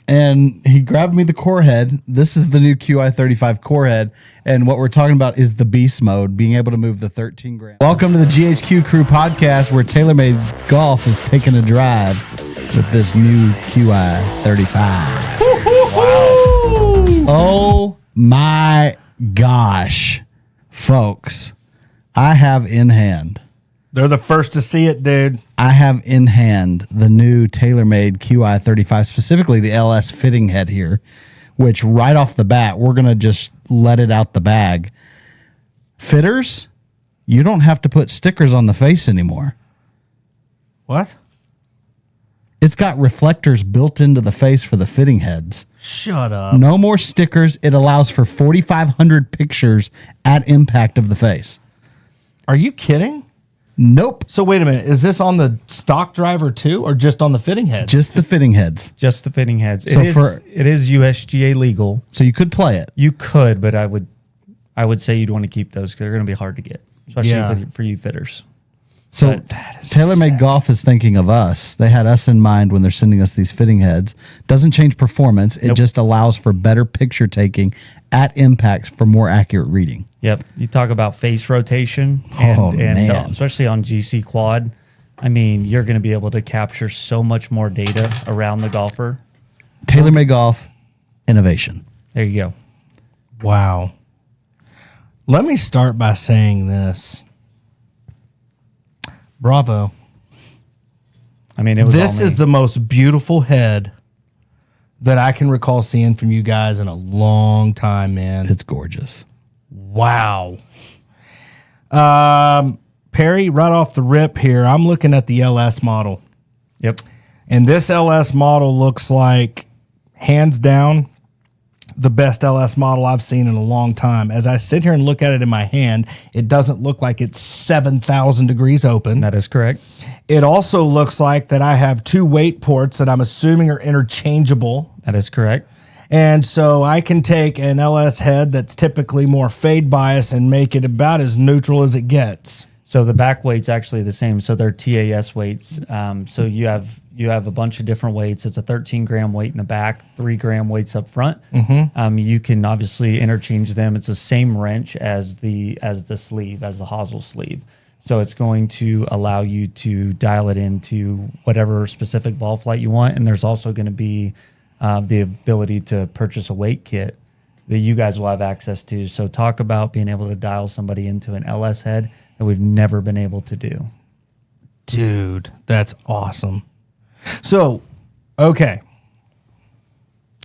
and he grabbed me the core head. This is the new Qi35 core head. And what we're talking about is the beast mode, being able to move the 13 gram. Welcome to the GHQ Crew podcast, where TaylorMade Golf is taking a drive with this new Qi35. Wow. Oh my gosh, folks. I have in hand. They're the first to see it, dude. I have in hand the new TaylorMade Qi35, specifically the LS fitting head here, which right off the bat, we're going to just let it out the bag. Fitters, you don't have to put stickers on the face anymore. What? It's got reflectors built into the face for the fitting heads. Shut up. No more stickers. It allows for 4,500 pictures at impact of the face. Are you kidding? Nope. So wait a minute. Is this on the stock driver too, or just on the fitting heads? Just the fitting heads. Just the fitting heads. So it is USGA legal. So you could play it. You could, but I would say you'd want to keep those because they're going to be hard to get, especially for you fitters. So TaylorMade Golf is thinking of us. They had us in mind when they're sending us these fitting heads. Doesn't change performance. It just allows for better picture taking at impact for more accurate reading. Yep. You talk about face rotation and especially on GC Quad. I mean, you're going to be able to capture so much more data around the golfer. TaylorMade Golf, innovation. There you go. Wow. Let me start by saying this. Bravo. I mean, this is the most beautiful head that I can recall seeing from you guys in a long time, man. It's gorgeous. Wow. Perry, right off the rip here, I'm looking at the LS model. Yep. And this LS model looks like, hands down, the best LS model I've seen in a long time. As I sit here and look at it in my hand, it doesn't look like it's 7,000 degrees open. That is correct. It also looks like that I have two weight ports that I'm assuming are interchangeable. That is correct. And so I can take an LS head that's typically more fade bias and make it about as neutral as it gets. So the back weight's actually the same. So they're TAS weights. So you have a bunch of different weights. It's a 13-gram weight in the back, 3-gram weights up front. Mm-hmm. You can obviously interchange them. It's the same wrench as the sleeve, as the hosel sleeve. So it's going to allow you to dial it into whatever specific ball flight you want. And there's also going to be the ability to purchase a weight kit that you guys will have access to. So talk about being able to dial somebody into an LS head that we've never been able to do. Dude, that's awesome. So, okay.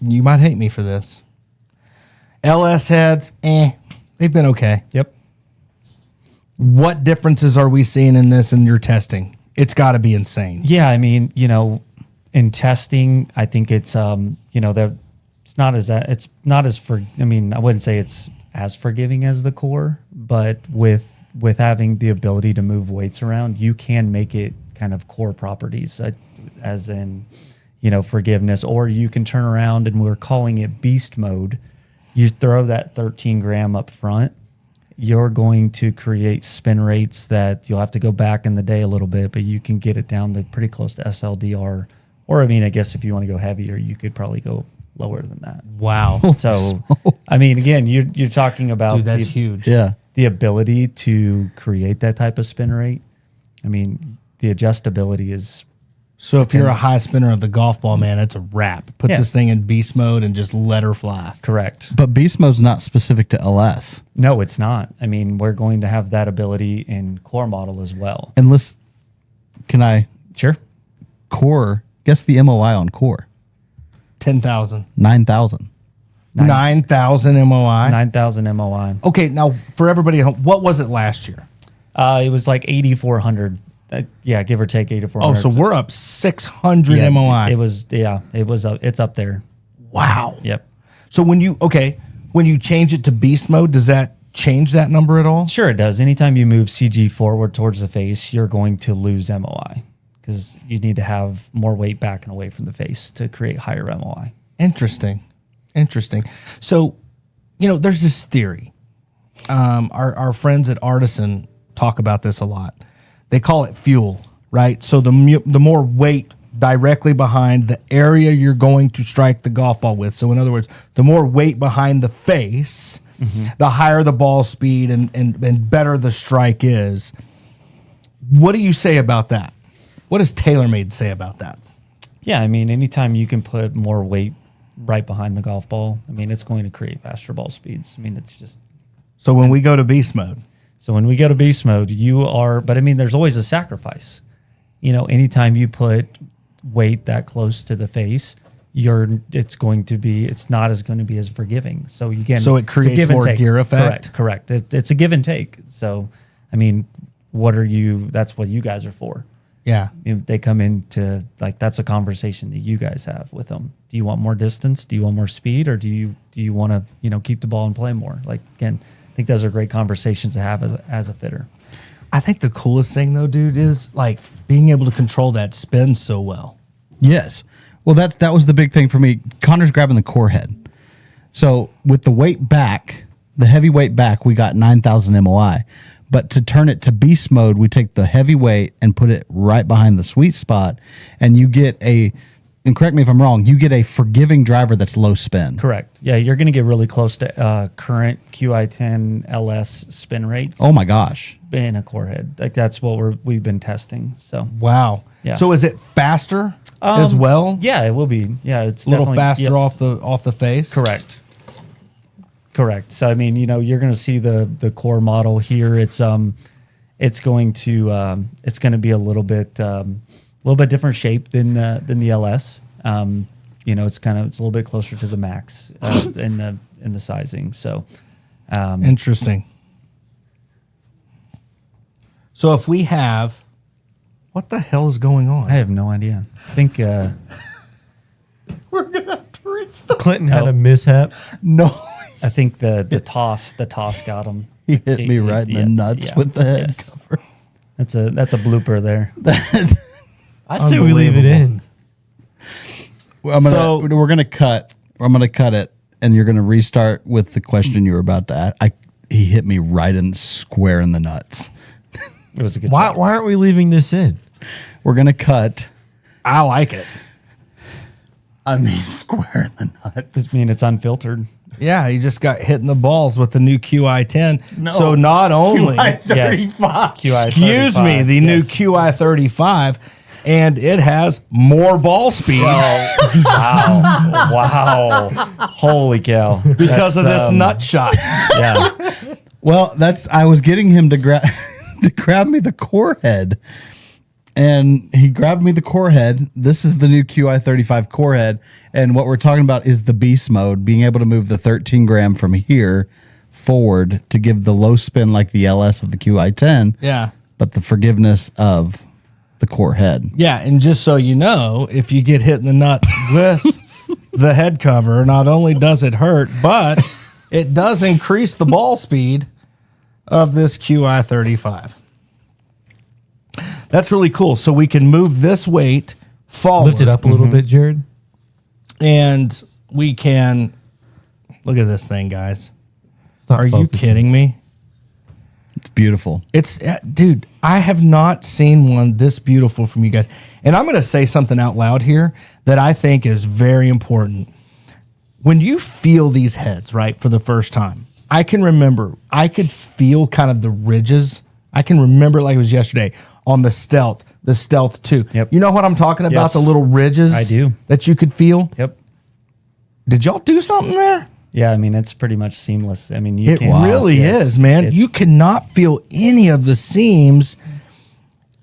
You might hate me for this. LS heads, they've been okay. Yep. What differences are we seeing in this in your testing? It's got to be insane. Yeah, I mean, in testing, I think it's I wouldn't say it's as forgiving as the core, but with having the ability to move weights around, you can make it kind of core properties, as in, forgiveness, or you can turn around, and we're calling it beast mode. You throw that 13 gram up front, you're going to create spin rates that you'll have to go back in the day a little bit, but you can get it down to pretty close to SLDR. Or, I guess if you want to go heavier, you could probably go lower than that. Wow. So, again, you're talking about dude, that's huge. Yeah. The ability to create that type of spin rate. The adjustability is. So if you're a high spinner of the golf ball, man, it's a wrap. Put this thing in beast mode and just let her fly. Correct. But beast mode's not specific to LS. No, it's not. We're going to have that ability in core model as well. And can I? Sure. Core, guess the MOI on core. 10,000. 9,000. 9,000 MOI? 9,000 MOI. Okay, now for everybody at home, what was it last year? It was like 8,400. Give or take 8,400. Oh, so we're up 600 MOI. It's up there. Wow. Yep. So when you change it to beast mode, does that change that number at all? Sure, it does. Anytime you move CG forward towards the face, you're going to lose MOI because you need to have more weight back and away from the face to create higher MOI. Interesting. So, there's this theory. Our friends at Artisan talk about this a lot. They call it fuel, right? So the more weight directly behind the area you're going to strike the golf ball with. So in other words, the more weight behind the face, the higher the ball speed and better the strike is. What do you say about that? What does TaylorMade say about that? Yeah, I mean, anytime you can put more weight right behind the golf ball, I mean, it's going to create faster ball speeds. I mean, it's just... So when we go to beast mode. So when we go to beast mode, but I mean, there's always a sacrifice. You know, anytime you put weight that close to the face, it's not as going to be as forgiving. So So it creates more gear effect? Correct. It's a give and take. So, I mean, that's what you guys are for. Yeah. They come into, like, that's a conversation that you guys have with them. Do you want more distance? Do you want more speed? Or do you want to, keep the ball and play more? Like, again, I think those are great conversations to have as a fitter. I think the coolest thing though, dude, is like being able to control that spin so well. Yes. Well, that was the big thing for me. Connor's grabbing the core head. So with the weight back, the heavy weight back, we got 9,000 MOI. But to turn it to beast mode, we take the heavy weight and put it right behind the sweet spot, and you get and correct me if I'm wrong, you get a forgiving driver that's low spin. Correct. Yeah, you're going to get really close to current QI10 LS spin rates. Oh my gosh. In a core head. Like, that's what we've been testing. So wow. Yeah. So is it faster as well? Yeah, it will be. Yeah, it's a little faster yep. off the face. Correct. So I mean, you're going to see the core model here. It's going to be a little bit different shape than the LS. It's a little bit closer to the Max in the sizing. So interesting. So if we have, what the hell is going on? I have no idea. I think we're gonna have to restart. Clinton had a mishap. No, I think the toss got him. He hit me right in the nuts with the head cover. That's a blooper there. I say we leave it in. Well, we're gonna cut. I'm gonna cut it, and you're gonna restart with the question you were about to ask. He hit me right in square in the nuts. It was a good. Why aren't we leaving this in? We're gonna cut. I like it. I mean, square in the nuts. I mean, it's unfiltered. Yeah, he just got hit in the balls with the new QI10. No. So not only QI35. QI35. Excuse me, the new QI35, and it has more ball speed Wow. Holy cow. because of this nut shot. Yeah. Well, I was getting him to grab me the core head, and he grabbed me the core head. This is the new QI35 core head, and what we're talking about is the beast mode, being able to move the 13 gram from here forward to give the low spin like the LS of the QI10. Yeah. But the forgiveness of the core head. Yeah, and just so you know, if you get hit in the nuts with the head cover, not only does it hurt, but it does increase the ball speed of this QI35. That's really cool. So we can move this weight forward. Lift it up a little bit, Jared. And we can, look at this thing, guys. Stop Are you focusing. kidding me? It's beautiful. Dude, I have not seen one this beautiful from you guys. And I'm going to say something out loud here that I think is very important. When you feel these heads, right, for the first time, I can remember, I could feel kind of the ridges. I can remember like it was yesterday on the Stealth 2. Yep. You know what I'm talking about? Yes. The little ridges I do. that you could feel? Yep. Did y'all do something there? Yeah, I mean, it's pretty much seamless. I mean, you It can really is, man. You cannot feel any of the seams.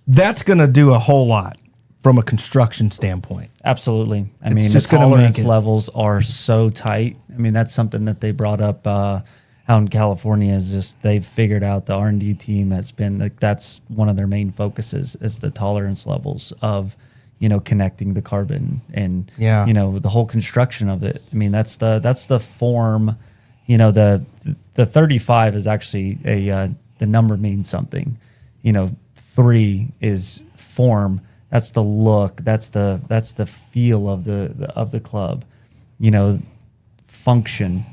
That's going to do a whole lot from a construction standpoint. Absolutely. I It's mean, just the gonna make tolerance it- levels are so tight. I mean, that's something that they brought up out in California. Is just they've figured out, the R&D team has been like, that's one of their main focuses is the tolerance levels of, connecting the carbon and the whole construction of it. I mean, that's the form. The 35 is actually the number means something. 3 is form. That's the look. That's the feel of the club. Function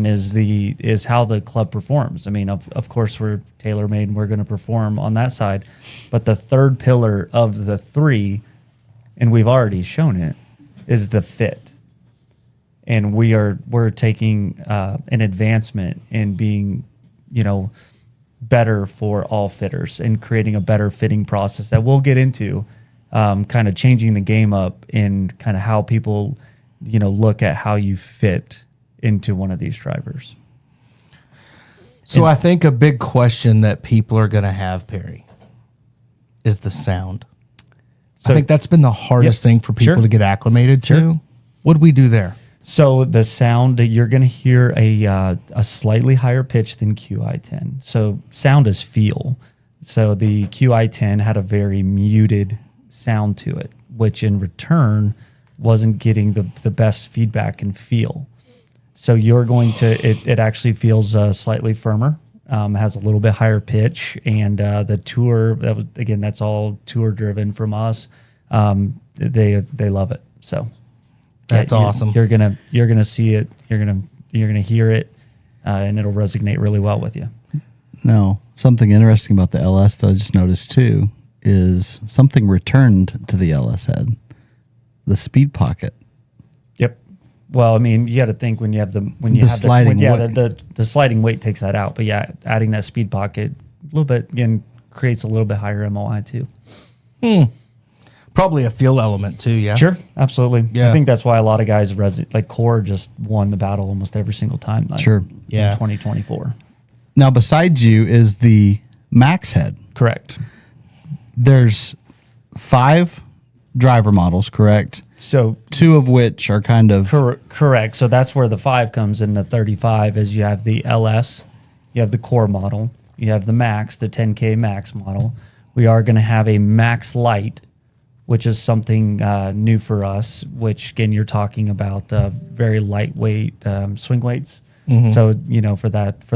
is how the club performs. I mean, of course we're TaylorMade and we're going to perform on that side, but the third pillar of the 3 and we've already shown it, is the fit. And we're taking an advancement in being, better for all fitters and creating a better fitting process that we'll get into, kind of changing the game up in kind of how people, look at how you fit into one of these drivers. So I think a big question that people are going to have, Perry, is the sound. So, I think that's been the hardest thing for people Sure. to get acclimated to. What do we do there? So the sound that you're going to hear a slightly higher pitch than QI10. So sound is feel. So the QI10 had a very muted sound to it, which in return wasn't getting the best feedback and feel. So you're going to, it actually feels slightly firmer, has a little bit higher pitch, and the tour, that's all tour driven from us. They love it. So That's awesome. You're gonna see it. You're gonna hear it, and it'll resonate really well with you. No, something interesting about the LS that I just noticed too is something returned to the LS head, the speed pocket. Yep. Well, I mean, you got to think when you have the sliding the sliding weight takes that out. But yeah, adding that speed pocket a little bit again creates a little bit higher MOI too. Probably a feel element too, yeah? Sure, absolutely. Yeah. I think that's why a lot of guys like Core just won the battle almost every single time. Sure. Yeah. In 2024. Now, beside you is the Max head. Correct. There's 5 driver models, correct? So 2 of which are kind of correct. So that's where the 5 comes in. The 35 is you have the LS, you have the Core model, you have the Max, the 10K Max model. We are going to have a Max Light, which is something new for us, which, again, you're talking about very lightweight swing weights. Mm-hmm. So, for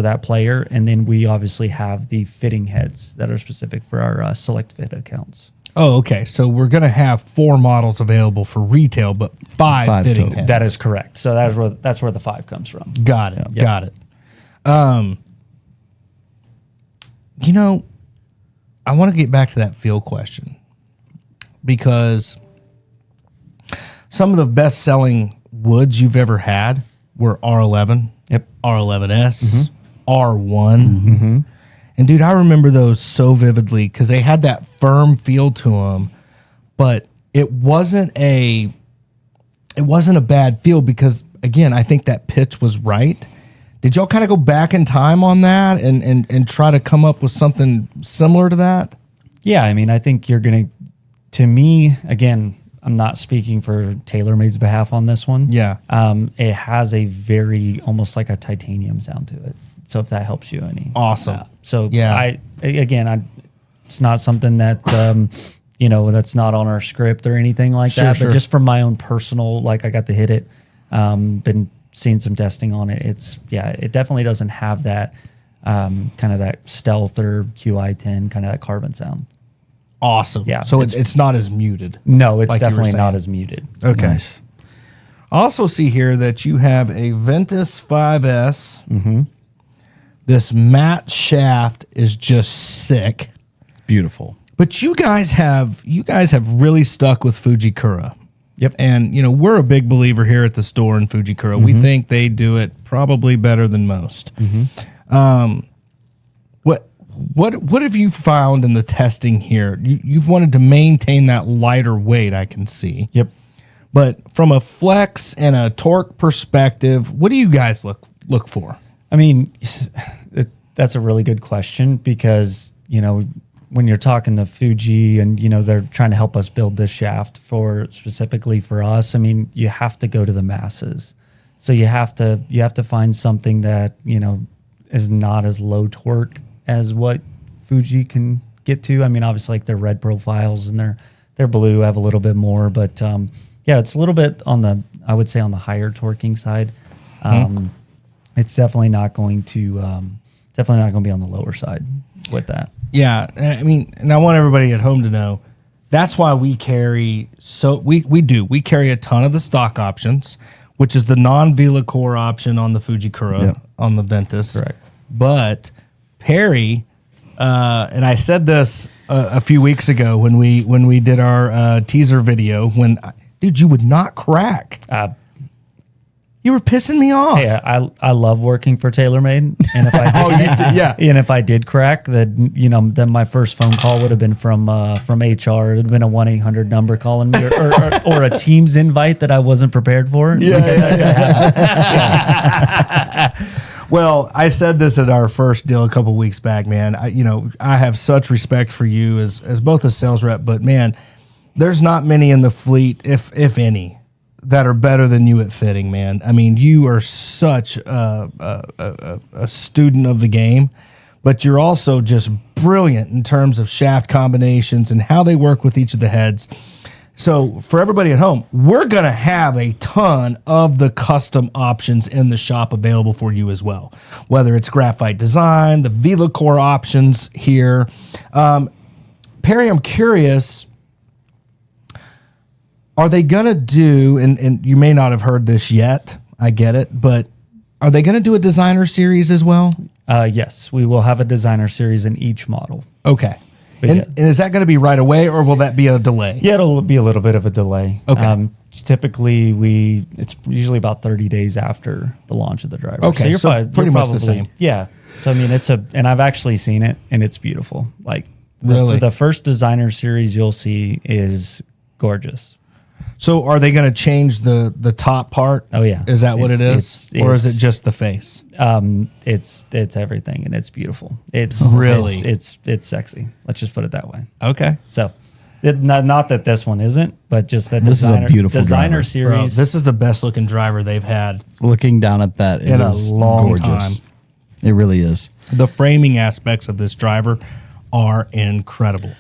that player. And then we obviously have the fitting heads that are specific for our select fit accounts. Oh, okay. So we're going to have 4 models available for retail, but 5 fitting total. heads. That is correct. So that's where the 5 comes from. Got it. Yep. Got it. I want to get back to that feel question because some of the best selling woods you've ever had were R11, Yep. R11S, R1. And dude, I remember those so vividly because they had that firm feel to them, but it wasn't a bad feel because, again, I think that pitch was right. Did y'all kind of go back in time on that and try to come up with something similar to that? Yeah, I mean, I think you're going to me, again, I'm not speaking for TaylorMade's behalf on this one. Yeah. It has a very, almost like a titanium sound to it. So if that helps you any. Awesome. So Yeah. it's not something that, that's not on our script or anything like that. Sure. But just from my own personal, I got to hit it, been seeing some testing on it. It definitely doesn't have that kind of that stealth or QI10 kind of that carbon sound. Awesome. Yeah, So it's not as muted. No, it's Like you were definitely not saying. as muted. Okay. nice. I also see here that you have a Ventus 5S. Mm-hmm. This matte shaft is just sick. Beautiful. But you guys have really stuck with Fujikura. Yep. And we're a big believer here at the store in Fujikura. Mm-hmm. We think they do it probably better than most. Mm-hmm. What have you found in the testing here? You've wanted to maintain that lighter weight, I can see. Yep. But from a flex and a torque perspective, what do you guys look for? I mean, that's a really good question because, when you're talking to Fuji and, they're trying to help us build this shaft specifically for us, I mean, you have to go to the masses. So you have to find something that, is not as low torque as what Fuji can get to. I mean, obviously like their red profiles and their blue have a little bit more, but it's a little bit on I would say on the higher torquing side. It's definitely not going to be on the lower side with that. Yeah, I mean, and I want everybody at home to know that's why we carry we carry a ton of the stock options, which is the non-Vela core option on the Fujikura, Yep. on the Ventus. Correct. But Perry And I said this a few weeks ago when we did our teaser video. Dude, you would not crack. You were pissing me off. Hey, I love working for TaylorMade, and if I did, yeah. and if I did crack, then then my first phone call would have been from HR. It'd have been a 1-800 number calling me, or a Teams invite that I wasn't prepared for. Well, I said this at our first deal a couple weeks back, man. I have such respect for you as both a sales rep, but man, there's not many in the fleet, if any, that are better than you at fitting, man. I mean, you are such a student of the game, but you're also just brilliant in terms of shaft combinations and how they work with each of the heads. So for everybody at home, we're going to have a ton of the custom options in the shop available for you as well, whether it's graphite design, the VelaCore options here. Perry, I'm curious, are they going to do, and you may not have heard this yet, I get it, but are they going to do a designer series as well? Yes, we will have a designer series in each model. Okay. But And is that going to be right away, or will that be a delay? Yeah, it'll be a little bit of a delay. Okay. Typically, it's usually about 30 days after the launch of the driver. Okay, so you're pretty much the same. Yeah. So I mean, and I've actually seen it, and it's beautiful. Like Really? the first designer series you'll see is gorgeous. So are they going to change the top part? Oh yeah. Is that what it is? Or is it just the face? It's everything, and it's beautiful. It's Really? it's sexy. Let's just put it that way. Okay. So, not that this one isn't, but just that This is a beautiful designer driver. series. Bro, this is the best looking driver they've had Looking down at that, it in a is long gorgeous. time. It really is. The framing aspects of this driver are incredible.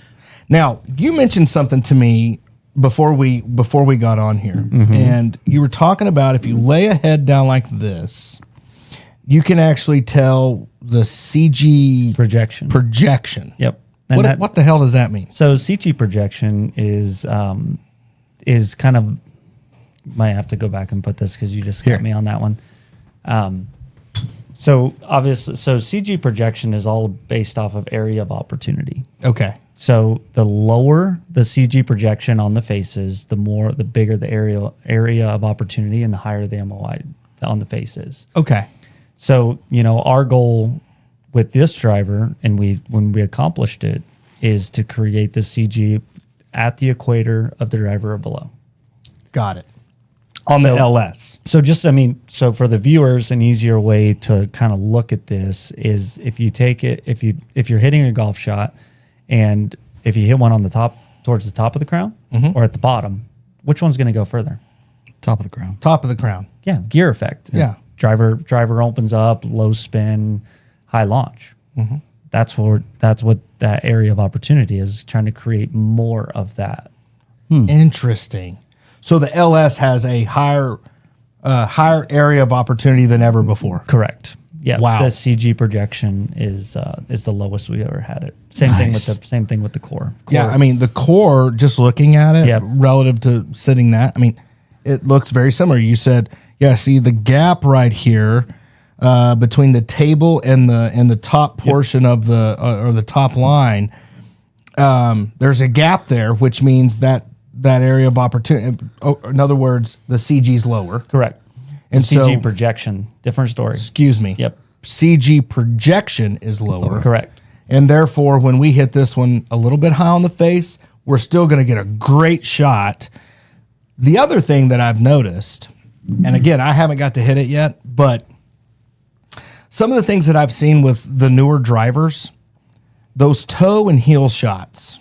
Now, you mentioned something to me before we got on here, and you were talking about if you lay a head down like this, you can actually tell the CG projection. Yep. And What the hell does that mean? So CG projection is kind of, might have to go back and put this because you just got me on that one. So obviously, CG projection is all based off of area of opportunity. Okay. So the lower the CG projection on the faces, the bigger the area of opportunity, and the higher the MOI on the face is. Okay. So our goal with this driver, and when we accomplished it, is to create the CG at the equator of the driver or below. Got it. On the LS. So for the viewers, an easier way to kind of look at this is if you're hitting a golf shot, and if you hit one on the top, towards the top of the crown, or at the bottom, which one's going to go further? Top of the crown. Top of the crown. Yeah, gear effect. Yeah. Driver opens up, low spin, high launch. That's what that area of opportunity is, trying to create more of that. Interesting. So the LS has a higher area of opportunity than ever before. Correct. Yeah. Wow. The CG projection is the lowest we ever had it. Same thing with the core. Yeah, I mean the core. Just looking at it, Yep. relative to sitting that, I mean, it looks very similar. You said, yeah. See the gap right here between the table and the top portion of the or the top line. There's a gap there, which means that area of opportunity. In other words, the CG's lower. Correct. And CG so, projection, different story. excuse me. Yep. CG projection is lower. Correct. And therefore, when we hit this one a little bit high on the face, we're still going to get a great shot. The other thing that I've noticed, and again, I haven't got to hit it yet, but some of the things that I've seen with the newer drivers, those toe and heel shots,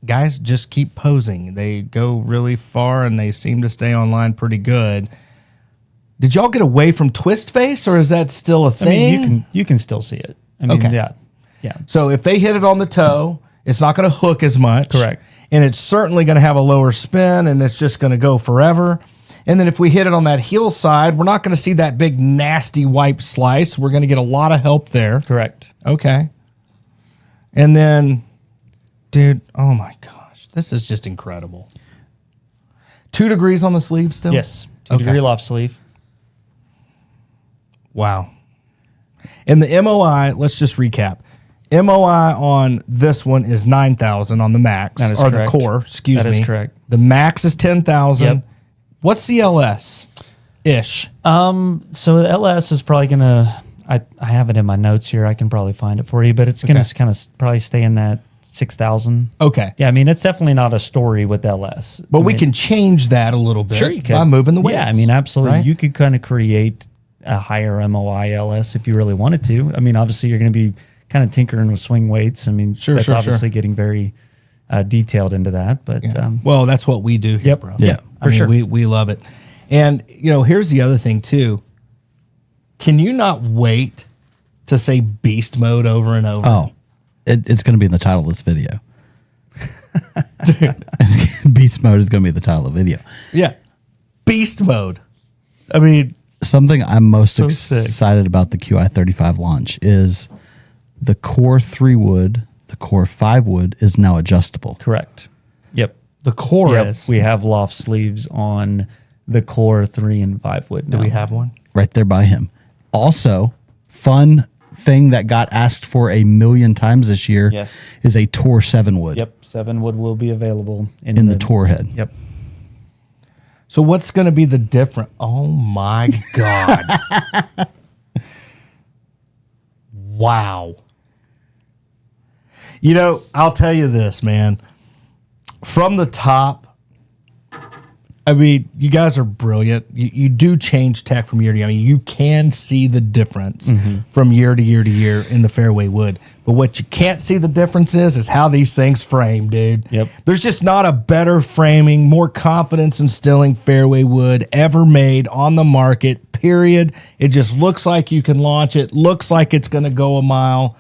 guys just keep posing. They go really far and they seem to stay online pretty good. Did y'all get away from twist face, or is that still a thing? I mean, you can still see it. I mean, Okay. yeah. So if they hit it on the toe, it's not going to hook as much. Correct. And it's certainly going to have a lower spin, and it's just going to go forever. And then if we hit it on that heel side, we're not going to see that big nasty wipe slice. We're going to get a lot of help there. Correct. Okay. And then, dude, oh my gosh, this is just incredible. 2 degrees on the sleeve still? Yes. 2 Okay. degree loft sleeve. Wow. And the MOI, let's just recap. MOI on this one is 9,000 on the max, That is or correct. the core, excuse me. That is correct. The max is 10,000. Yep. What's the LS ish? So the LS is probably gonna. I have it in my notes here. I can probably find it for you, but it's gonna Okay. kind of probably stay in that 6,000. Okay. Yeah, I mean it's definitely not a story with LS, But I we mean, can change that a little bit sure you could by moving the weights. Yeah, I mean absolutely. right? You could kind of create a higher MOI LS if you really wanted to. I mean, obviously you're going to be kind of tinkering with swing weights. I mean, Sure, that's sure, obviously getting very detailed into that, but Well, that's what we do here, Yep. bro. Yeah, I mean, sure. we love it. And, here's the other thing, too. Can you not wait to say beast mode over and over? Oh, it's going to be in the title of this video. Beast mode is going to be the title of the video. Yeah. Beast mode. I mean, Something I'm most So sick. excited about the QI35 launch is the core 3 wood, the core 5 wood is now adjustable. correct. Yep. the core Yep. is. We have loft sleeves on the core 3 and 5 wood. Do we have one? Right there by him. Also, fun thing that got asked for a million times this year Yes. is a Tor 7 wood Yep. 7 wood will be available in the Tor head. Yep. So what's going to be the different? Oh my God. Wow. I'll tell you this, man. From the top, I mean, you guys are brilliant. You do change tech from year to year. I mean, you can see the difference from year to year to year in the fairway wood. But what you can't see the difference is how these things frame, dude. Yep. There's just not a better framing, more confidence instilling fairway wood ever made on the market, period. It just looks like you can launch it, looks like it's going to go a mile,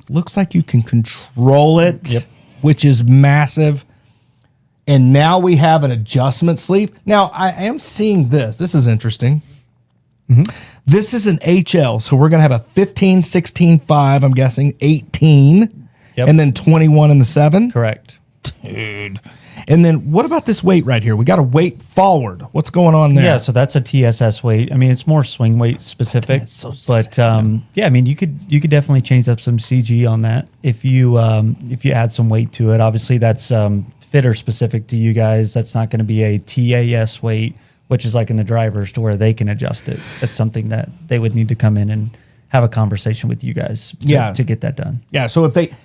looks like you can control it, Yep. which is massive. And now we have an adjustment sleeve. Now, I am seeing this. This is interesting. This is an HL. So we're going to have a 15, 16, 5, I'm guessing 18, Yep. and then 21 in the 7. Correct. Dude. And then what about this weight right here? We got a weight forward. What's going on there? Yeah, so that's a TSS weight. I mean, it's more swing weight specific, That's so but sick, yeah, I mean, you could definitely change up some CG on that if you add some weight to it. Obviously, that's fitter specific to you guys. That's not going to be a TAS weight, which is like in the drivers to where they can adjust it. That's something that they would need to come in and have a conversation with you guys to get that done. Yeah. So if they,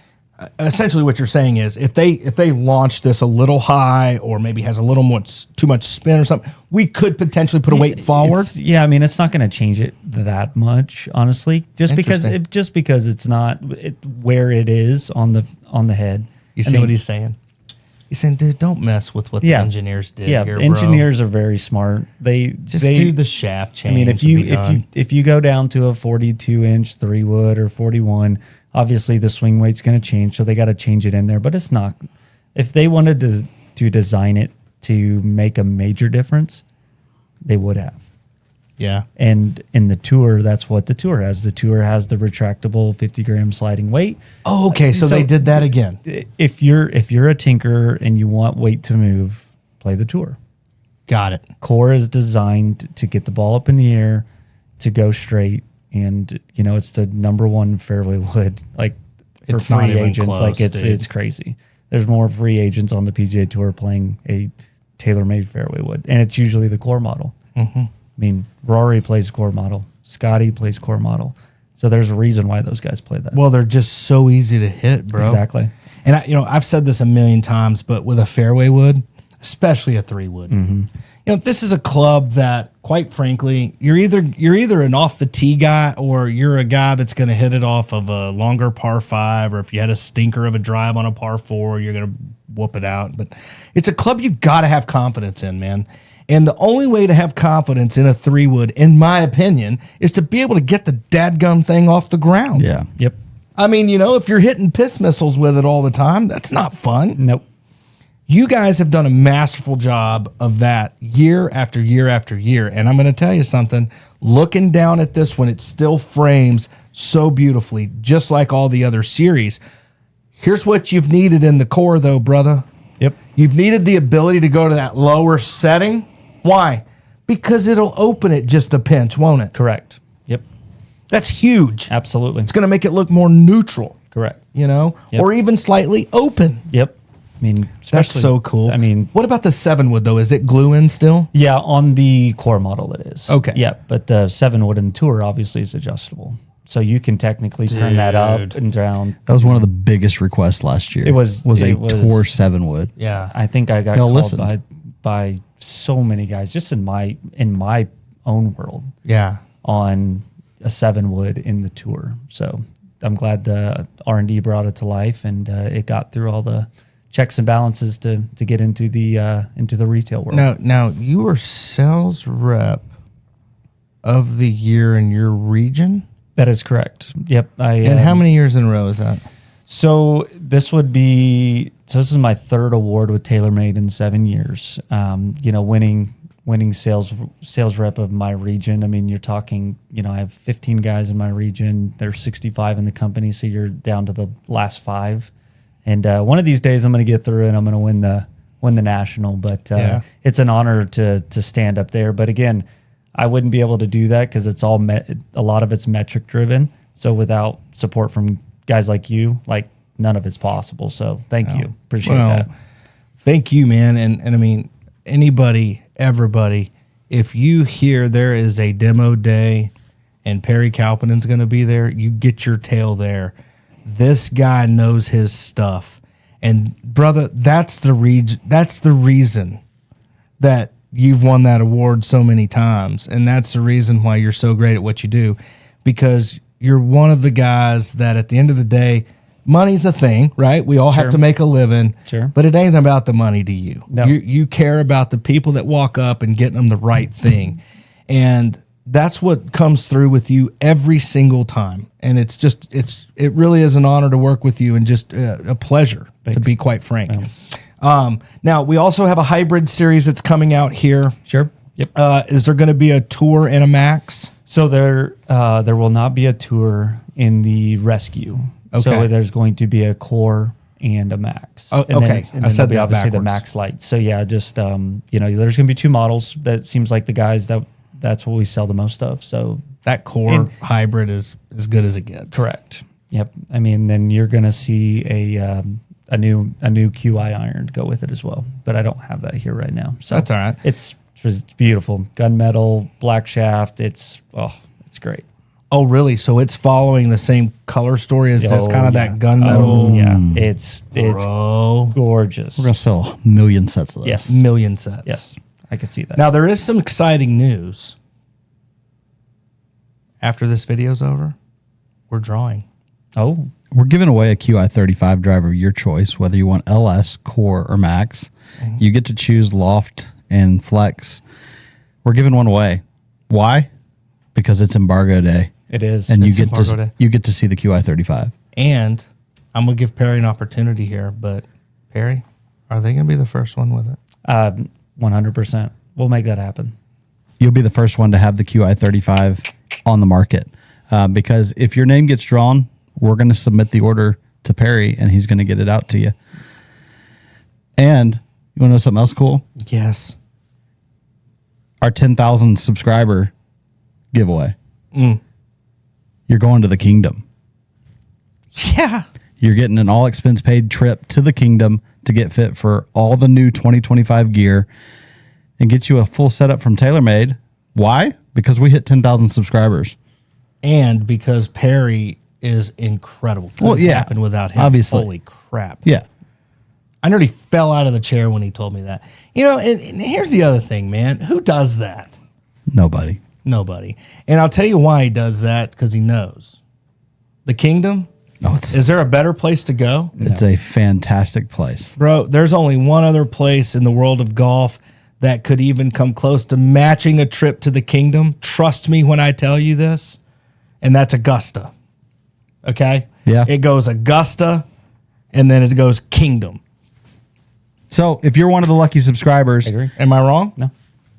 essentially what you're saying is if they launch this a little high or maybe has a little more too much spin or something, we could potentially put a weight forward. Yeah, I mean, it's not going to change it that much, honestly, just because Interesting. it's not where it is on the head. You I see mean, what he's saying? He's saying, dude, don't mess with what the engineers did Yeah, here, bro. engineers are very smart. They do the shaft change. I mean, if you go down to a 42-inch 3 wood or 41, obviously the swing weight's going to change, so they got to change it in there. But it's not. If they wanted to design it to make a major difference, they would have. yeah. And in the Tour, that's what the Tour has. The Tour has the retractable 50-gram sliding weight. Oh, okay. So they did that again. If you're a tinkerer and you want weight to move, play the Tour. Got it. Core is designed to get the ball up in the air, to go straight, and it's the number one fairway wood. Like for It's not free even agents, close, like dude. it's crazy. There's more free agents on the PGA Tour playing a tailor-made fairway wood, and it's usually the core model. I mean, Rory plays core model, Scotty plays core model, so there's a reason why those guys play that. Well, they're just so easy to hit, bro. Exactly. And I've said this a million times, but with a fairway wood, especially a 3 wood, this is a club that, quite frankly, you're either an off the tee guy or you're a guy that's going to hit it off of a longer par 5, or if you had a stinker of a drive on a par 4, you're going to whoop it out. But it's a club you've got to have confidence in, man. And the only way to have confidence in a 3 wood, in my opinion, is to be able to get the dadgum thing off the ground. Yeah. Yep. I mean, if you're hitting piss missiles with it all the time, that's not fun. Nope. You guys have done a masterful job of that year after year after year. And I'm going to tell you something. Looking down at this one, it still frames so beautifully, just like all the other series. Here's what you've needed in the core, though, brother. Yep. You've needed the ability to go to that lower setting. Why? Because it'll open it just a pinch, won't it? Correct. Yep. That's huge. Absolutely. It's going to make it look more neutral, Correct. Yep. Or even slightly open. Yep. I mean, That's so cool. I mean, what about the 7 wood though? Is it glue in still? yeah, on the core model it is. Okay. Yeah, but the 7 wood in Tour obviously is adjustable. So you can technically turn that up and down. That was one of the biggest requests last year. It was a Tour 7 wood. Yeah. I think I got Y'all called listened. by so many guys just in my own world Yeah. on a 7 wood in the Tour. So I'm glad the R&D brought it to life, and it got through all the checks and balances to get into the retail world. Now you were sales rep of the year in your region? That is correct. Yep. And how many years in a row is that? So this is my 3rd award with TaylorMade in 7 years. Winning sales rep of my region. I mean, you're talking, I have 15 guys in my region. There's 65 in the company, so you're down to the last 5. And one of these days I'm going to get through and I'm going to win the national, but it's an honor to stand up there. But again, I wouldn't be able to do that because it's all a lot of it's metric driven. So without support from guys like you, none of it's possible. So thank you. Appreciate that. Thank you, man. And I mean, everybody, if you hear there is a demo day and Perry Kalpanen's going to be there, you get your tail there. This guy knows his stuff. And brother, that's the reason that you've won that award so many times. And that's the reason why you're so great at what you do, because you're one of the guys that at the end of the day, money's a thing, right? We all have to make a living, but it ain't about the money to you. No. You care about the people that walk up and getting them the right thing. And that's what comes through with you every single time. And it really is an honor to work with you and just a pleasure, to be quite frank. Now, we also have a hybrid series that's coming out here. Sure. Yep. Is there going to be a Tour and a Max? So there will not be a Tour in the Rescue. Okay. So there's going to be a Core and a Max. Oh, and okay. Then I said there'll be that obviously the backwards. Max Light. So yeah, just there's going to be 2 models. That seems like the guys that's what we sell the most of. So That Core hybrid is as good as it gets. correct. Yep. I mean, then you're going to see a new QI iron to go with it as well. But I don't have that here right now. So That's all right. It's beautiful. Gunmetal, black shaft. It's great. Oh, really? So it's following the same color story as this kind of that gunmetal? Oh, yeah. It's Bro. gorgeous. We're going to sell a million sets of those. Yes. Million sets. Yes. I could see that. Now, there is some exciting news. After this video's over, we're drawing. Oh, We're giving away a QI35 driver of your choice, whether you want LS, Core, or Max. You get to choose Loft and Flex. We're giving one away. Why? Because it's embargo day. it is. And It's embargo day. you get to see the QI35. And I'm going to give Perry an opportunity here, but Perry, are they going to be the first one with it? 100%. We'll make that happen. You'll be the first one to have the QI35 on the market. Because if your name gets drawn, we're going to submit the order to Perry, and he's going to get it out to you. And you want to know something else cool? Yes. Our 10,000 subscriber giveaway. You're going to the kingdom. Yeah. You're getting an all expense paid trip to the kingdom to get fit for all the new 2025 gear and get you a full setup from TaylorMade. Why? Because we hit 10,000 subscribers. And because Perry is incredible. Couldn't happen without him. Obviously. Holy crap. Yeah. I nearly fell out of the chair when he told me that. And here's the other thing, man. Who does that? Nobody. Nobody. And I'll tell you why he does that, because he knows. The kingdom? Oh, Is there a better place to go? it's a fantastic place. Bro, there's only one other place in the world of golf that could even come close to matching a trip to the kingdom. Trust me when I tell you this. And that's Augusta. Okay? Yeah. It goes Augusta, and then it goes kingdom. So if you're one of the lucky subscribers, I agree. Am I wrong? No.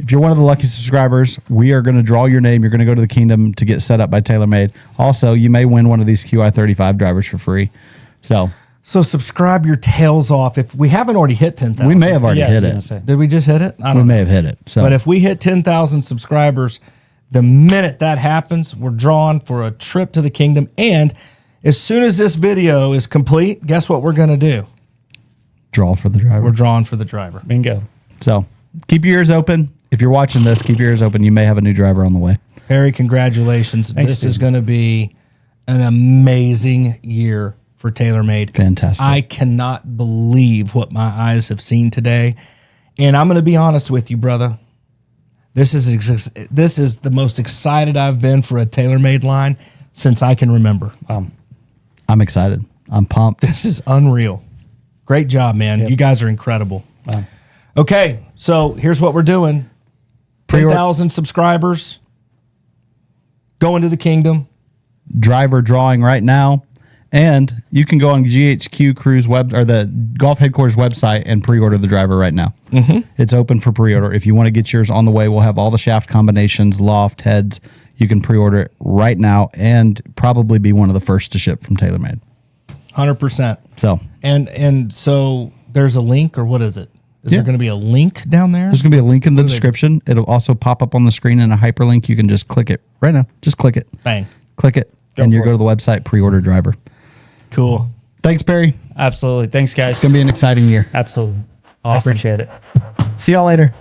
if you're one of the lucky subscribers, we are going to draw your name. You're going to go to the kingdom to get set up by TaylorMade. Also, you may win one of these QI35 drivers for free. So subscribe your tails off. If we haven't already hit 10,000. we may have already Yeah, I was hit gonna it. say. Did we just hit it? I We don't may know. have hit it. So But if we hit 10,000 subscribers, The minute that happens, we're drawn for a trip to the kingdom. And as soon as this video is complete, guess what we're going to do? Draw for the driver. We're drawing for the driver. Bingo. So keep your ears open. If you're watching this, keep your ears open. You may have a new driver on the way. Harry, congratulations. Thanks, this is Steve. going to be an amazing year for TaylorMade. Fantastic. I cannot believe what my eyes have seen today. And I'm going to be honest with you, brother. This is the most excited I've been for a TaylorMade line since I can remember. I'm excited. I'm pumped. This is unreal. Great job, man. You guys are incredible. Wow. Okay, so here's what we're doing. Pre-order- 10,000 subscribers. Going to the kingdom. Driver drawing right now. And you can go on GHQ Crew's web or the Golf Headquarters website and pre-order the driver right now. Mm-hmm. It's open for pre-order. If you want to get yours on the way, we'll have all the shaft combinations, loft, heads. You can pre-order it right now and probably be one of the first to ship from TaylorMade. 100%. So And so there's a link, or what is it? Is there going to be a link down there? there's going to be a link in the description. It'll also pop up on the screen in a hyperlink. You can just click it right now. Just click it. Bang. Click it. Go and you for go it. to the website, pre-order driver. Cool. Thanks, Barry. Absolutely. Thanks, guys. It's going to be an exciting year. Absolutely. I Awesome. appreciate it. See y'all later.